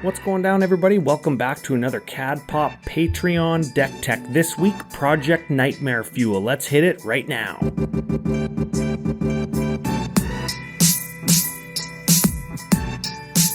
What's going down, everybody? Welcome back to another CAD Pop Patreon Deck Tech. This week, Project Nightmare Fuel. Let's hit it right now.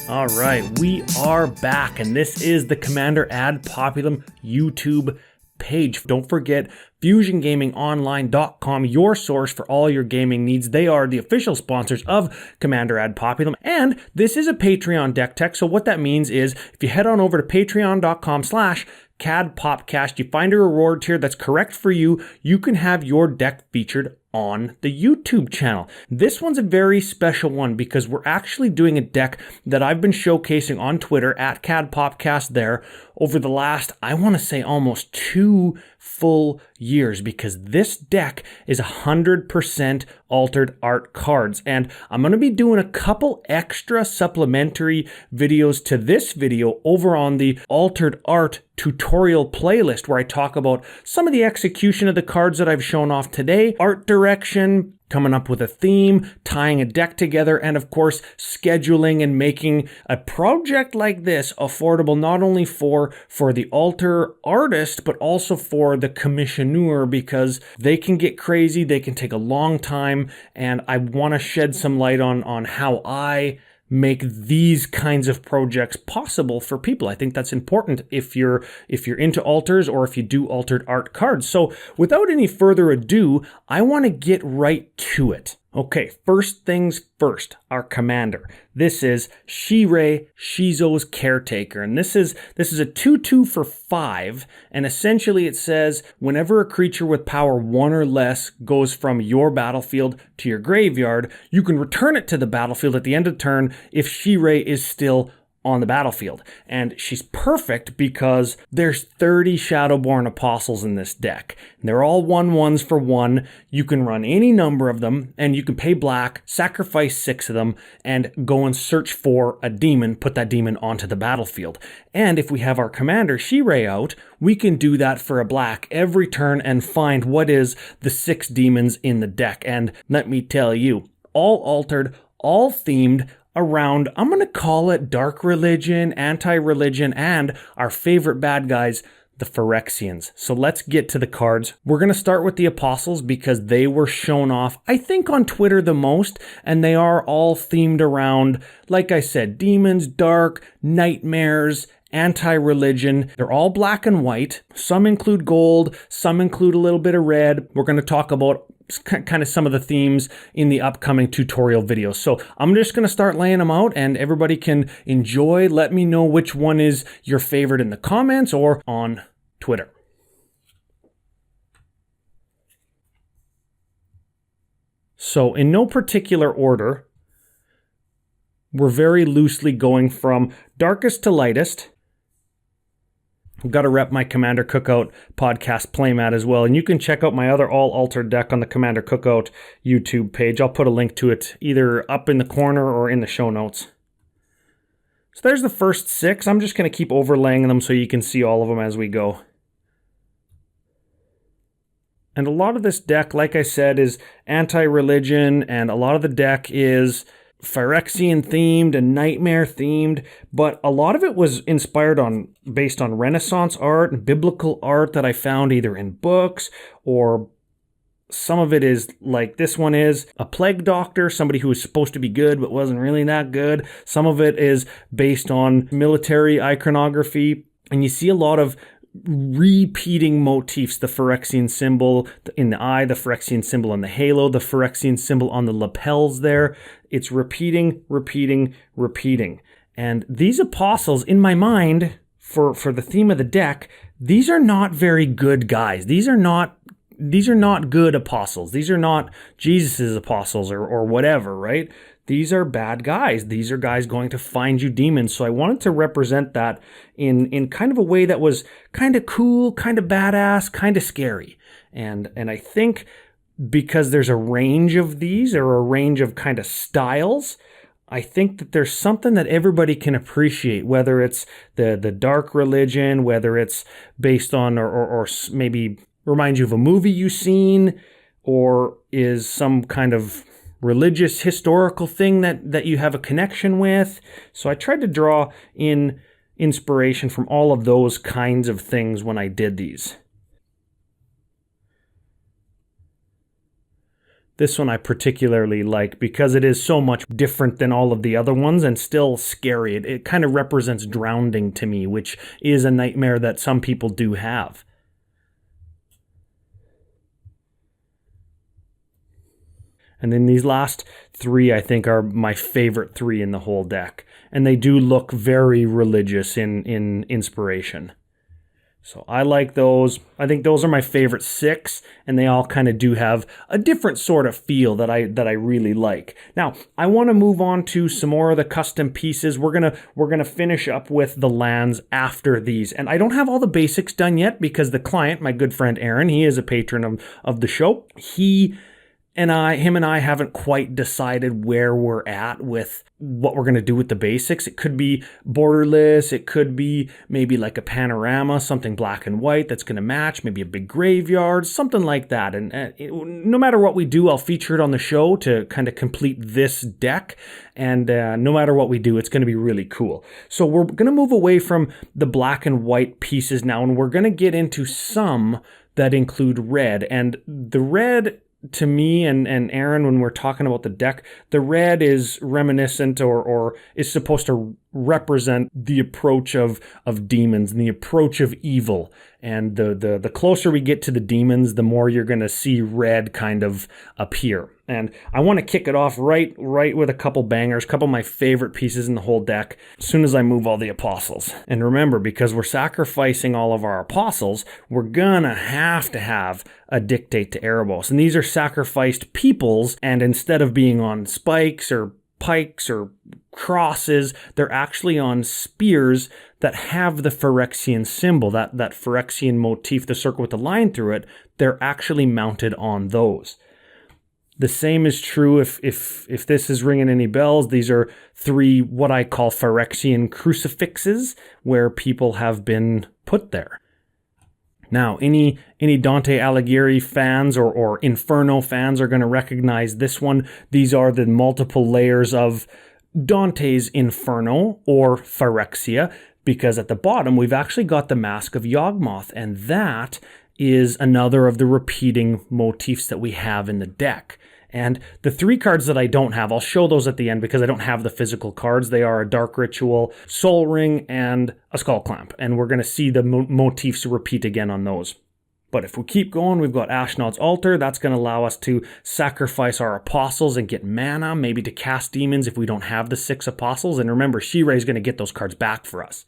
All right, we are back, and this is the Commander Ad Populum YouTube page. Don't forget FusionGamingOnline.com, your source for all your gaming needs. They are the official sponsors of Commander Ad Populum, and this is a Patreon deck tech. So what that means is if you head on over to patreon.com/CADPopcast, you find a reward tier that's correct for you, you can have your deck featured on the YouTube channel. This one's a very special one because we're actually doing a deck that I've been showcasing on Twitter at CADPopcast there over the last, I want to say, almost 2 full years, because this deck is 100% altered art cards. And I'm going to be doing a couple extra supplementary videos to this video over on the altered art tutorial playlist, where I talk about some of the execution of the cards that I've shown off today, art direction, coming up with a theme, tying a deck together, and of course, scheduling and making a project like this affordable not only for the altar artist, but also for the commissioner, because they can get crazy, they can take a long time, and I want to shed some light on how I make these kinds of projects possible for people. I think that's important if you're into altars or if you do altered art cards. So without any further ado, I want to get right to it. Okay, first things first, our commander. This is Shirei, Shizo's Caretaker, and this is a 2/2 for 5, and essentially it says whenever a creature with power 1 or less goes from your battlefield to your graveyard, you can return it to the battlefield at the end of turn if Shirei is still on the battlefield. And she's perfect because there's 30 Shadowborn Apostles in this deck. They're all 1/1s for 1. You can run any number of them, and you can pay black, sacrifice 6 of them, and go and search for a demon, put that demon onto the battlefield. And if we have our commander Shirei out, we can do that for a black every turn and find what is the 6 demons in the deck. And let me tell you, all altered, all themed around, I'm going to call it dark religion, anti-religion, and our favorite bad guys, the Phyrexians. So let's get to the cards. We're going to start with the Apostles because they were shown off, I think, on Twitter the most, and they are all themed around, like I said, demons, dark, nightmares, anti-religion. They're all black and white. Some include gold, some include a little bit of red. We're going to talk about kind of some of the themes in the upcoming tutorial videos. So I'm just going to start laying them out, and everybody can enjoy. Let me know which one is your favorite in the comments or on Twitter. So in no particular order, we're very loosely going from darkest to lightest. I've got to rep my Commander Cookout podcast playmat as well. And you can check out my other all-altered deck on the Commander Cookout YouTube page. I'll put a link to it either up in the corner or in the show notes. So there's the first 6. I'm just going to keep overlaying them so you can see all of them as we go. And a lot of this deck, like I said, is anti-religion, and a lot of the deck is Phyrexian themed and nightmare themed, but a lot of it was based on Renaissance art and biblical art that I found either in books, or some of it is like this one is a plague doctor, somebody who was supposed to be good but wasn't really that good. Some of it is based on military iconography, and you see a lot of repeating motifs: the Phyrexian symbol in the eye, the Phyrexian symbol on the halo, the Phyrexian symbol on the lapels there. It's repeating. And these apostles, in my mind, for the theme of the deck, these are not very good guys. These are not good apostles. These are not Jesus's apostles or whatever, right? These are bad guys. These are guys going to find you demons. So I wanted to represent that in kind of a way that was kind of cool, kind of badass, kind of scary. And I think because there's a range of these, or a range of kind of styles, I think that there's something that everybody can appreciate, whether it's the dark religion, whether it's based on or maybe reminds you of a movie you've seen, or is some kind of religious historical thing that you have a connection with. So I tried to draw in inspiration from all of those kinds of things when I did these. This one I particularly like because it is so much different than all of the other ones and still scary. It kind of represents drowning to me, which is a nightmare that some people do have. And then these last three, I think, are my favorite three in the whole deck. And they do look very religious in inspiration. So I like those. I think those are my favorite 6, and they all kind of do have a different sort of feel that I really like. Now, I want to move on to some more of the custom pieces. We're gonna finish up with the lands after these. And I don't have all the basics done yet because the client, my good friend Aaron, he is a patron of the show. Him and I haven't quite decided where we're at with what we're going to do with the basics. It could be borderless. It could be maybe like a panorama, something black and white that's going to match, maybe a big graveyard, something like that. And no matter what we do, I'll feature it on the show to kind of complete this deck. And no matter what we do, it's going to be really cool. So we're going to move away from the black and white pieces now, and we're going to get into some that include red. And the red, to me and Aaron, when we're talking about the deck, the red is reminiscent or is supposed to represent the approach of demons and the approach of evil. And the closer we get to the demons, the more you're going to see red kind of appear. And I want to kick it off right with a couple bangers, a couple of my favorite pieces in the whole deck, as soon as I move all the apostles. And remember, because we're sacrificing all of our apostles, we're gonna have to have a dictate to Erebos. And these are sacrificed peoples, and instead of being on spikes or pikes or crosses, they're actually on spears that have the Phyrexian symbol, that Phyrexian motif, the circle with the line through it. They're actually mounted on those. The same is true if this is ringing any bells. These are 3 what I call Phyrexian crucifixes where people have been put there. Now, any Dante Alighieri fans or Inferno fans are going to recognize this one. These are the multiple layers of Dante's Inferno or Phyrexia, because at the bottom we've actually got the Mask of Yawgmoth, and that is another of the repeating motifs that we have in the deck. And the 3 cards that I don't have, I'll show those at the end because I don't have the physical cards. They are a Dark Ritual, Soul Ring, and a Skull Clamp. And we're going to see the motifs repeat again on those. But if we keep going, we've got Ashnod's Altar. That's going to allow us to sacrifice our apostles and get mana, maybe to cast demons if we don't have the 6 apostles. And remember, Shirei is going to get those cards back for us.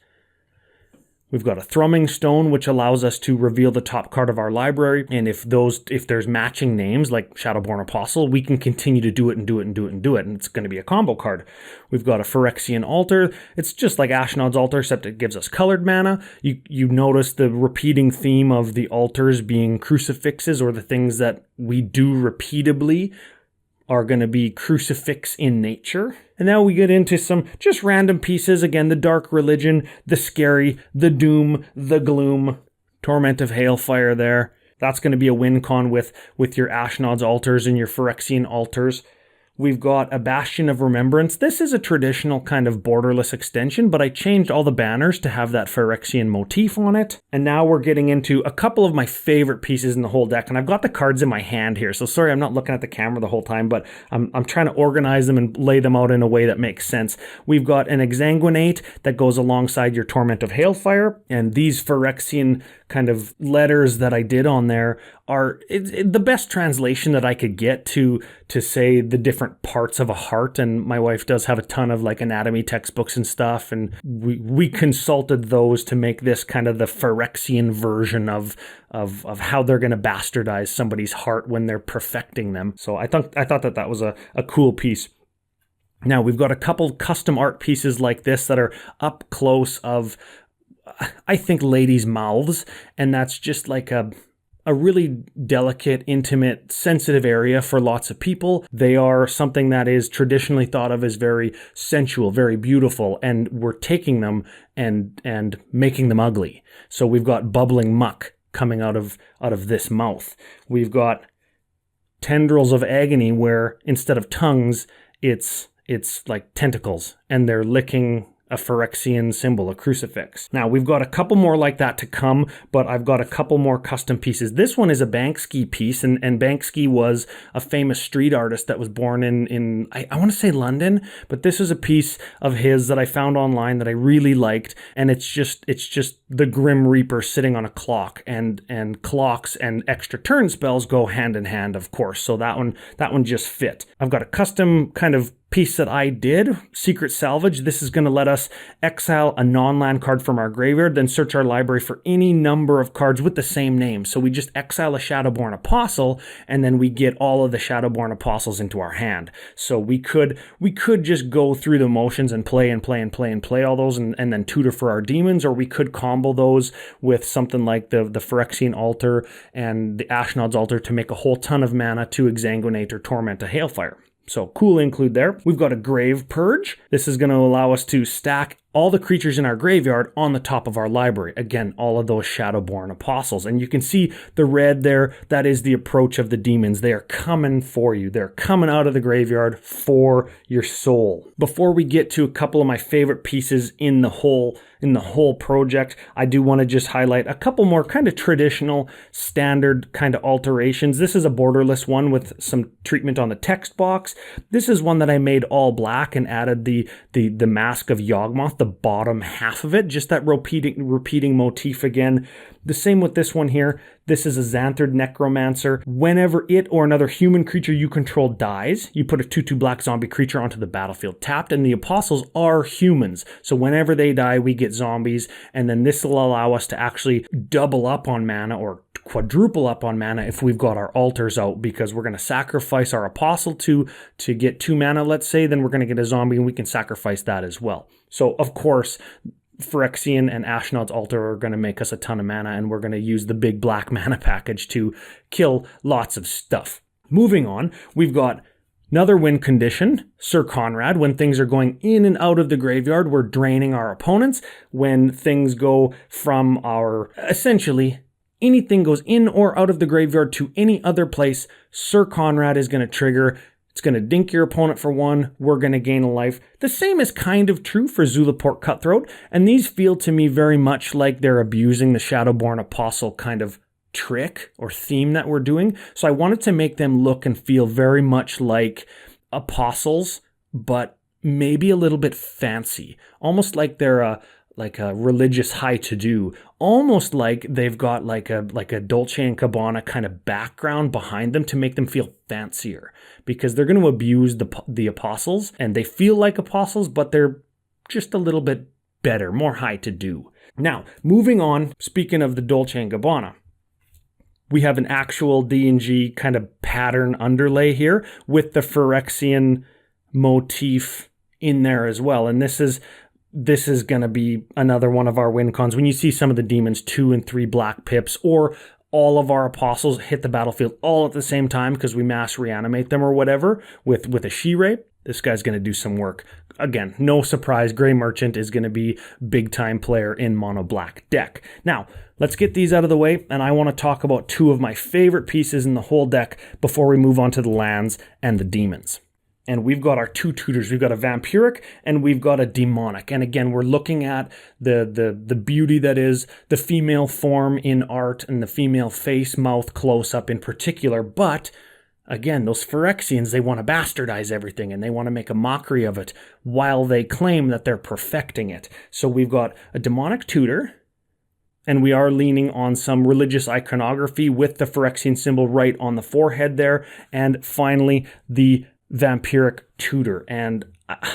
We've got a Thrumming Stone, which allows us to reveal the top card of our library. And if there's matching names like Shadowborn Apostle, we can continue to do it and do it and do it and do it. And it's going to be a combo card. We've got a Phyrexian Altar. It's just like Ashnod's Altar, except it gives us colored mana. You notice the repeating theme of the altars being crucifixes, or the things that we do repeatably are going to be crucifix in nature. And now we get into some just random pieces. Again, the Dark Religion, the Scary, the Doom, the Gloom, Torment of Hailfire there. That's going to be a win con with your Ashnod's Altars and your Phyrexian Altars. We've got a Bastion of Remembrance. This is a traditional kind of borderless extension, but I changed all the banners to have that Phyrexian motif on it. And now we're getting into a couple of my favorite pieces in the whole deck. And I've got the cards in my hand here, so sorry I'm not looking at the camera the whole time, but I'm trying to organize them and lay them out in a way that makes sense. We've got an Exsanguinate that goes alongside your Torment of Hailfire, and these Phyrexian kind of letters that I did on there are the best translation that I could get to say the different parts of a heart. And my wife does have a ton of like anatomy textbooks and stuff, and we consulted those to make this kind of the Phyrexian version of how they're going to bastardize somebody's heart when they're perfecting them. So I thought that was a cool piece. Now we've got a couple custom art pieces like this that are up close of, I think, ladies' mouths, and that's just like a really delicate, intimate, sensitive area for lots of people. They are something that is traditionally thought of as very sensual, very beautiful, and we're taking them and making them ugly. So we've got bubbling muck coming out of this mouth. We've got tendrils of agony where instead of tongues, it's like tentacles, and they're licking a Phyrexian symbol, a crucifix. Now, we've got a couple more like that to come, but I've got a couple more custom pieces. This one is a Banksy piece, and Banksy was a famous street artist that was born in I want to say London, but this is a piece of his that I found online that I really liked, and it's just the Grim Reaper sitting on a clock, and clocks and extra turn spells go hand in hand, of course, so that one just fit. I've got a custom kind of piece that I did, Secret Salvage. This is going to let us exile a non-land card from our graveyard, then search our library for any number of cards with the same name. So we just exile a Shadowborn Apostle, and then we get all of the Shadowborn Apostles into our hand. So we could just go through the motions and play all those, and then tutor for our demons, or we could combo those with something like the Phyrexian Altar and the Ashnod's Altar to make a whole ton of mana to exsanguinate or torment a Hailfire. So cool include there. We've got a Grave Purge. This is going to allow us to stack all the creatures in our graveyard on the top of our library. Again, all of those Shadowborn Apostles. And you can see the red there. That is the approach of the demons. They are coming for you. They're coming out of the graveyard for your soul. Before we get to a couple of my favorite pieces in the whole project, I do want to just highlight a couple more kind of traditional standard kind of alterations. This is a borderless one with some treatment on the text box. This is one that I made all black and added the Mask of Yawgmoth, the bottom half of it, just that repeating motif again. The same with this one here. This is a Xanthid Necromancer. Whenever it or another human creature you control dies, you put a 2/2 black zombie creature onto the battlefield tapped, and the apostles are humans. So whenever they die, we get zombies, and then this will allow us to actually double up on mana or quadruple up on mana if we've got our altars out, because we're going to sacrifice our apostle to get 2 mana, let's say, then we're going to get a zombie and we can sacrifice that as well. So of course, Phyrexian and Ashnod's Altar are going to make us a ton of mana, and we're going to use the big black mana package to kill lots of stuff. Moving on, we've got another win condition, Sir Conrad. When things are going in and out of the graveyard, we're draining our opponents. When things go from our, essentially, anything goes in or out of the graveyard to any other place, Sir Conrad is going to trigger. It's going to dink your opponent for 1. We're going to gain a life. The same is kind of true for Zulaport Cutthroat, and these feel to me very much like they're abusing the Shadowborn Apostle kind of trick or theme that we're doing. So I wanted to make them look and feel very much like apostles, but maybe a little bit fancy, almost like they're a religious high-to-do, almost like they've got like a Dolce & Gabbana kind of background behind them to make them feel fancier, because they're going to abuse the apostles, and they feel like apostles, but they're just a little bit better, more high-to-do. Now, moving on, speaking of the Dolce & Gabbana, we have an actual D&G kind of pattern underlay here with the Phyrexian motif in there as well, and this is going to be another one of our win cons. When you see some of the demons 2 and 3 black pips, or all of our apostles hit the battlefield all at the same time because we mass reanimate them or whatever with a Shirei, this guy's going to do some work. Again, no surprise, Grey Merchant is going to be big time player in mono black deck. Now, let's get these out of the way, and I want to talk about 2 of my favorite pieces in the whole deck before we move on to the lands and the demons. And we've got our 2 tutors. We've got a vampiric and we've got a demonic. And again, we're looking at the beauty that is the female form in art and the female face, mouth close-up in particular. But again, those Phyrexians, they want to bastardize everything and they want to make a mockery of it while they claim that they're perfecting it. So we've got a demonic tutor, and we are leaning on some religious iconography with the Phyrexian symbol right on the forehead there. And finally, the vampiric tutor. And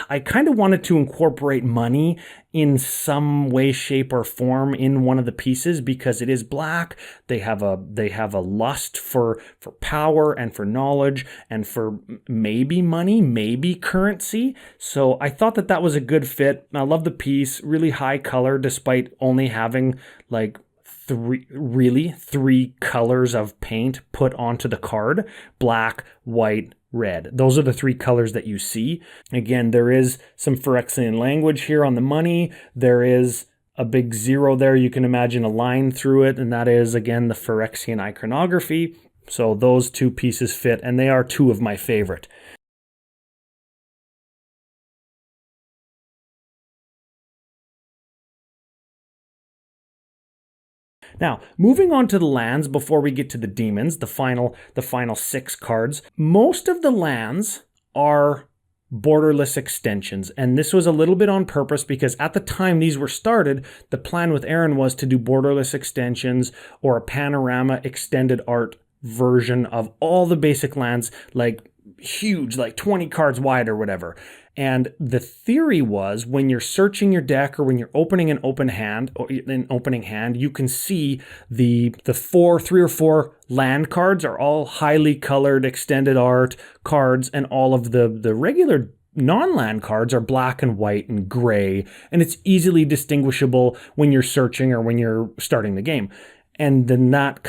I kind of wanted to incorporate money in some way, shape, or form in one of the pieces, because it is black. They have a lust for power and for knowledge and for maybe money, maybe currency. So I thought that was a good fit. I love the piece, really high color, despite only having like three colors of paint put onto the card: black, white, red. Those are the 3 colors that you see. Again, there is some Phyrexian language here on the money. There is a big 0 there. You can imagine a line through it, and that is, again, the Phyrexian iconography. So those 2 pieces fit, and they are 2 of my favorite. Now, moving on to the lands before we get to the demons, the final 6 cards, most of the lands are borderless extensions, and this was a little bit on purpose because at the time these were started, the plan with Aaron was to do borderless extensions or a panorama extended art version of all the basic lands, like huge, like 20 cards wide or whatever. And the theory was when you're searching your deck or when you're opening an opening hand, you can see the 3 or 4 land cards are all highly colored extended art cards, and all of the regular non-land cards are black and white and gray, and it's easily distinguishable when you're searching or when you're starting the game. And then that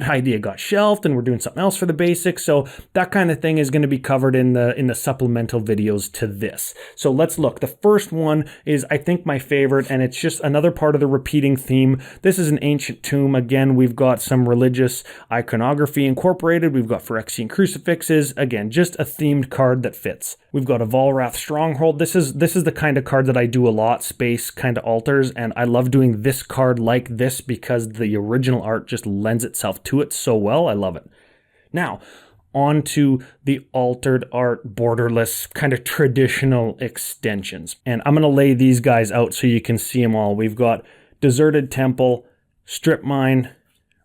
idea got shelved and we're doing something else for the basics. So that kind of thing is going to be covered in the supplemental videos to this. So let's look. The first one is, I think, my favorite, and it's just another part of the repeating theme. This is an ancient tomb. Again, we've got some religious iconography incorporated. We've got Phyrexian crucifixes. Again, just a themed card that fits. We've got a Volrath Stronghold. This is the kind of card that I do a lot, space kind of altars, and I love doing this card like this because the original art just lends itself to it so well. I love it. Now, on to the altered art, borderless, kind of traditional extensions. And I'm going to lay these guys out so you can see them all. We've got Deserted Temple, Strip Mine,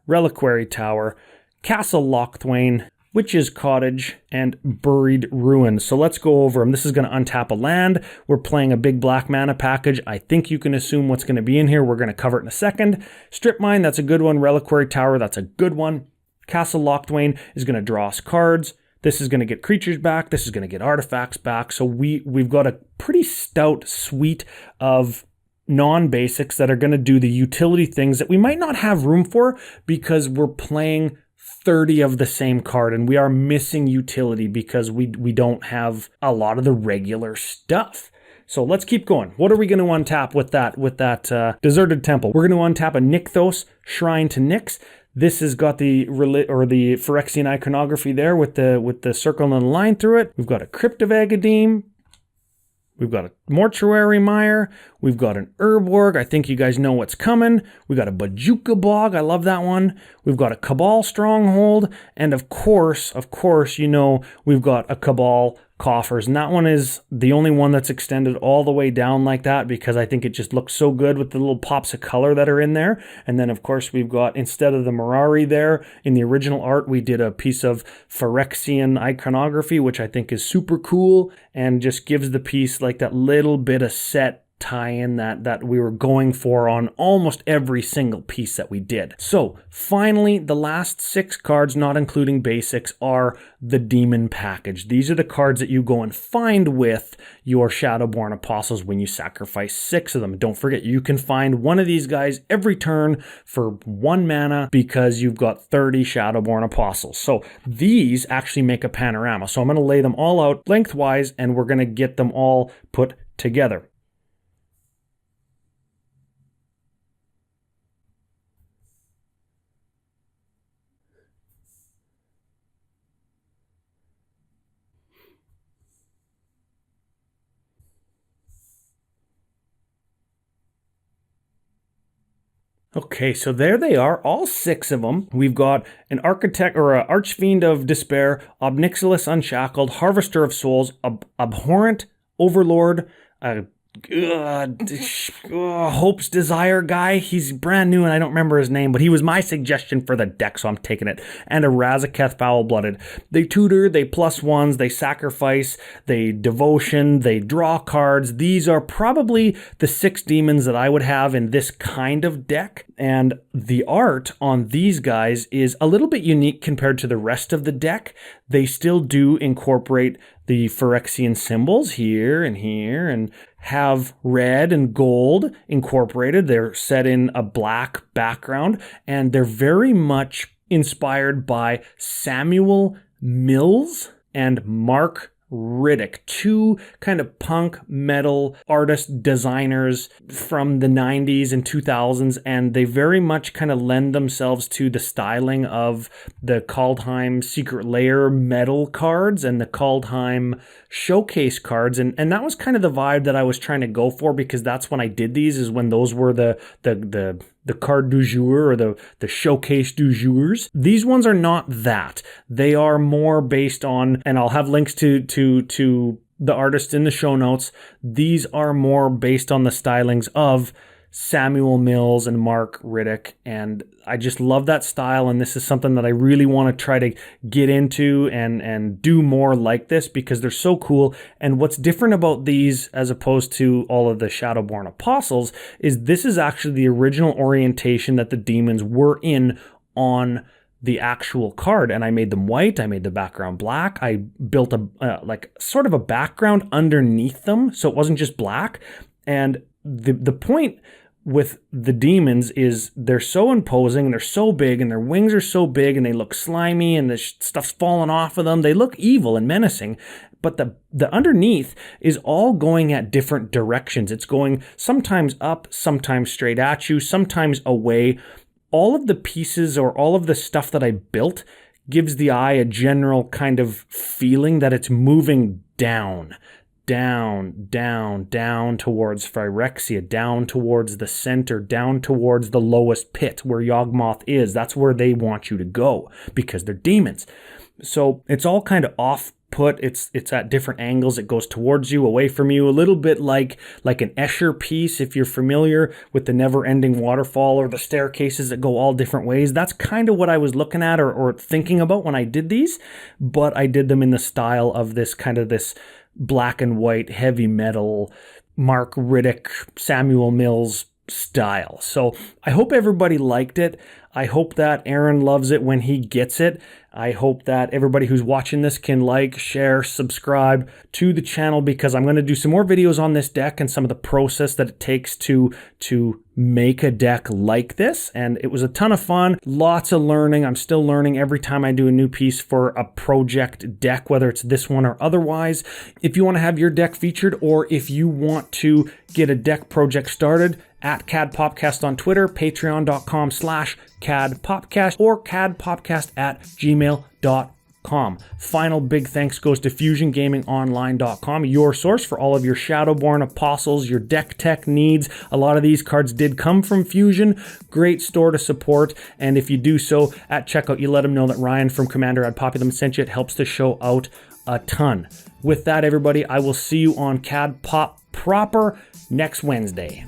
Reliquary Tower, Castle Lochthwain, Witch's Cottage, and Buried Ruin. So let's go over them. This is going to untap a land. We're playing a big black mana package. I think you can assume what's going to be in here. We're going to cover it in a second. Strip Mine, that's a good one. Reliquary Tower, that's a good one. Castle Lochthwain is going to draw us cards. This is going to get creatures back. This is going to get artifacts back. So we've got a pretty stout suite of non-basics that are going to do the utility things that we might not have room for because we're playing 30 of the same card and we are missing utility because we don't have a lot of the regular stuff. So let's keep going. What are we going to untap with that Deserted Temple? We're going to untap a Nykthos, Shrine to Nyx. This has got the Phyrexian iconography there with the circle and the line through it. We've got a Crypt of Agadeem. We've got a Mortuary Mire. We've got an Urborg. I think you guys know what's coming. We've got a Bojuka Bog. I love that one. We've got a Cabal Stronghold. And of course, you know, we've got a Cabal Coffers. And that one is the only one that's extended all the way down like that because I think it just looks so good with the little pops of color that are in there. And then, of course, we've got, instead of the Mirari there, in the original art, we did a piece of Phyrexian iconography, which I think is super cool and just gives the piece like that little bit of set tie-in that we were going for on almost every single piece that we did. So finally, the last 6 cards, not including basics, are the Demon package. These are the cards that you go and find with your Shadowborn Apostles when you sacrifice 6 of them. Don't forget, you can find one of these guys every turn for 1 mana because you've got 30 Shadowborn Apostles. So these actually make a panorama. So I'm going to lay them all out lengthwise and we're going to get them all put together. Okay, so there they are, all 6 of them. We've got an Architect or an Archfiend of Despair, Obnixilis Unshackled, Harvester of Souls, Abhorrent Overlord, Hope's Desire guy. He's brand new and I don't remember his name, but he was my suggestion for the deck, so I'm taking it. And a Razaketh Foul-Blooded. They tutor, they +1s, they sacrifice, they devotion, they draw cards. These are probably the 6 demons that I would have in this kind of deck. And the art on these guys is a little bit unique compared to the rest of the deck. They still do incorporate the Phyrexian symbols here and have red and gold incorporated. They're set in a black background and they're very much inspired by Samuel Mills and Mark Riddick, 2 kind of punk metal artist designers from the 90s and 2000s, and they very much kind of lend themselves to the styling of the Kaldheim Secret Lair metal cards and the Kaldheim showcase cards, and that was kind of the vibe that I was trying to go for because that's when I did these, is when those were the the card du jour or the showcase du jours. These ones are not that. They are more based on, and I'll have links to the artist in the show notes. These are more based on the stylings of Samuel Mills and Mark Riddick, and I just love that style, and this is something that I really want to try to get into and do more like this because they're so cool. And what's different about these as opposed to all of the Shadowborn Apostles is this is actually the original orientation that the demons were in on the actual card, and I made them white. I made the background black. I built a like sort of a background underneath them, so it wasn't just black. And the point with the demons is they're so imposing and they're so big and their wings are so big and they look slimy and the stuff's falling off of them. They look evil and menacing, but the underneath is all going at different directions. It's going sometimes up, sometimes straight at you, sometimes away. All of the pieces or all of the stuff that I built gives the eye a general kind of feeling that it's moving down towards Phyrexia, down towards the center, down towards the lowest pit where Yawgmoth is. That's where they want you to go because they're demons. So it's all kind of off-put. It's at different angles. It goes towards you, away from you, a little bit like an Escher piece, if you're familiar with the never-ending waterfall or the staircases that go all different ways. That's kind of what I was looking at or thinking about when I did these, but I did them in the style of this kind of this black and white heavy metal Mark Riddick, Samuel Mills style. So I hope everybody liked it. I hope that Aaron loves it when he gets it. I hope that everybody who's watching this can like, share, subscribe to the channel because I'm going to do some more videos on this deck and some of the process that it takes to make a deck like this. And it was a ton of fun, lots of learning. I'm still learning every time I do a new piece for a project deck, whether it's this one or otherwise. If you want to have your deck featured or if you want to get a deck project started, at CADPopcast on Twitter, patreon.com/CADPopcast, or CADPopcast@gmail.com. Final big thanks goes to FusionGamingOnline.com, your source for all of your Shadowborn Apostles, your Decktech needs. A lot of these cards did come from Fusion. Great store to support, and if you do so at checkout, you let them know that Ryan from Commander at Populum sent you. It helps the show out a ton. With that, everybody, I will see you on CAD Pop proper next Wednesday.